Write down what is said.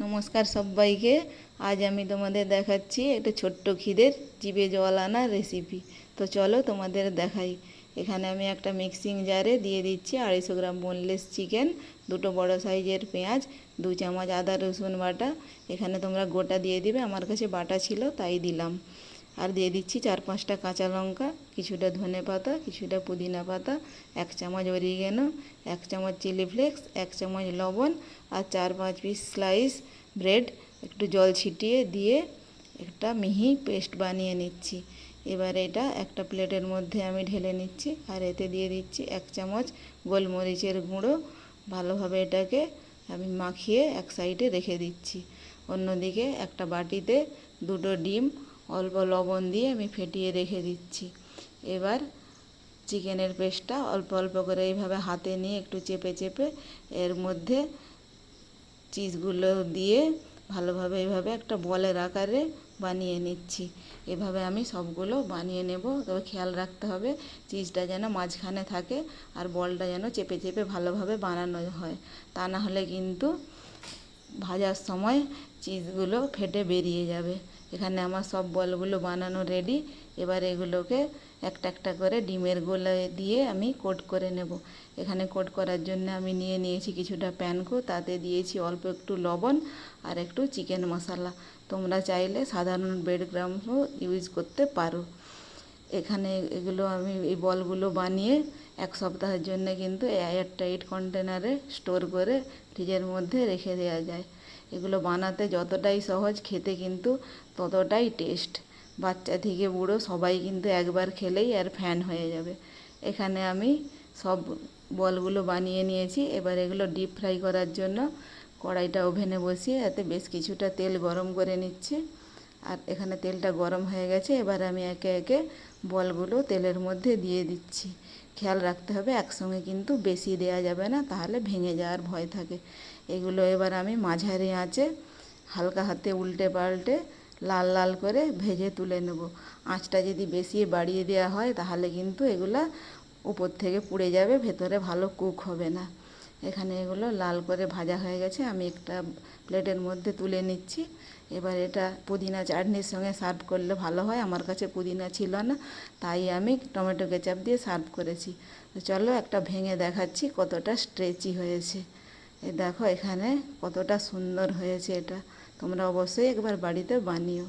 নমস্কার সবাইকে। আজ আমি তোমাদের দেখাচ্ছি একটা ছোট্ট খিদের জিভে জল আনা রেসিপি। তো চলো তোমাদের দেখাই। এখানে আমি একটা মিক্সিং জারে দিয়ে দিচ্ছি 250 গ্রাম বোনলেস চিকেন, দুটো বড় সাইজের পেঁয়াজ, 2 চামচ আদা রসুন বাটা। এখানে তোমরা গোটা দিয়ে দিবে, আমার কাছে বাটা ছিল তাই দিলাম। আর দিয়ে দিচ্ছি 4-5টা কাঁচা লঙ্কা, কিছুটা ধনে পাতা, কিছুটা পুদিনা পাতা, 1 চামচ অরিগেনো, 1 চামচ চিলি ফ্লেক্স, 1 চামচ লবণ আর 4-5 পিস স্লাইস ব্রেড একটু জল ছিটিয়ে দিয়ে একটা মিহি পেস্ট বানিয়ে নিচ্ছি। এবার এটা একটা প্লেটের মধ্যে আমি ঢেলে নিচ্ছি আর এতে দিয়ে দিচ্ছি 1 চামচ গোলমরিচের গুঁড়ো। ভালোভাবে এটাকে আমি মাখিয়ে এক সাইডে রেখে দিচ্ছি। অন্যদিকে একটা বাটিতে 2টো ডিম অল্প লবণ দিয়ে আমি ফেটিয়ে রেখে দিচ্ছি। এবার চিকেনের পেস্টটা অল্প অল্প করে এইভাবে হাতে নিয়ে একটু চেপে চেপে এর মধ্যে চিজগুলো দিয়ে ভালোভাবে এইভাবে একটা বলের আকারে বানিয়ে নিচ্ছি। এভাবে আমি সবগুলো বানিয়ে নেব। তবে খেয়াল রাখতে হবে চিজটা যেন মাঝখানে থাকে আর বলটা যেন চেপে চেপে ভালোভাবে বানানো হয়, তা না হলে কিন্তু ভাজার সময় চিজগুলো ফেটে বেরিয়ে যাবে। এখানে আমার সব বলগুলো বানানো রেডি। এবার এগুলোকে একটা একটা করে ডিমের গোলায় দিয়ে আমি কোট করে নেব। এখানে কোট করার জন্য আমি নিয়েছি কিছুটা প্যানকো, তাতে দিয়েছি অল্প একটু লবণ আর একটু চিকেন মশলা। তোমরা চাইলে সাধারণ ব্রেড ক্রাম্বও ইউজ করতে পারো। এখানে এগুলো আমি এই বলগুলো বানিয়ে 1 সপ্তাহের জন্য কিন্তু এয়ারটাইট কন্টেনারে স্টোর করে ফ্রিজের মধ্যে রেখে দেওয়া যায়। এগুলো বানাতে যতটাই সহজ, খেতে কিন্তু ততটাই টেস্ট। বাচ্চা থেকে বুড়ো সবাই কিন্তু একবার খেলেই আর ফ্যান হয়ে যাবে। এখানে আমি সব বলগুলো বানিয়ে নিয়েছি। এবার এগুলো ডিপ ফ্রাই করার জন্য কড়াইটা ওভেনে বসিয়ে এতে বেশ কিছুটা তেল গরম করে নিচ্ছি। আর এখানে তেলটা গরম হয়ে গেছে। এবার আমি একে একে বলগুলো তেলের মধ্যে দিয়ে দিচ্ছি। খেয়াল রাখতে হবে একসঙ্গে কিন্তু বেশি দেওয়া যাবে না, তাহলে ভেঙে যাওয়ার ভয় থাকে। এগুলো এবার আমি মাঝারি আঁচে হালকা হাতে উল্টে পাল্টে লাল লাল করে ভেজে তুলে নেব। আঁচটা যদি বেশি বাড়িয়ে দেওয়া হয় তাহলে কিন্তু এগুলা উপর থেকে পুড়ে যাবে, ভেতরে ভালো কুক হবে না। এখানে এগুলো লাল করে ভাজা হয়ে গেছে, আমি একটা প্লেটের মধ্যে তুলে নিচ্ছি। এবার এটা পুদিনা চাটনির সঙ্গে সার্ভ করলে ভালো হয়। আমার কাছে পুদিনা ছিল না, তাই আমি টমেটো কেচাপ দিয়ে সার্ভ করেছি। তো চলো একটা ভেঙে দেখাচ্ছি কতটা স্ট্রেচি হয়েছে। দেখো এখানে কতটা সুন্দর হয়েছে। এটা তোমরা অবশ্যই একবার বাড়িতে বানিও।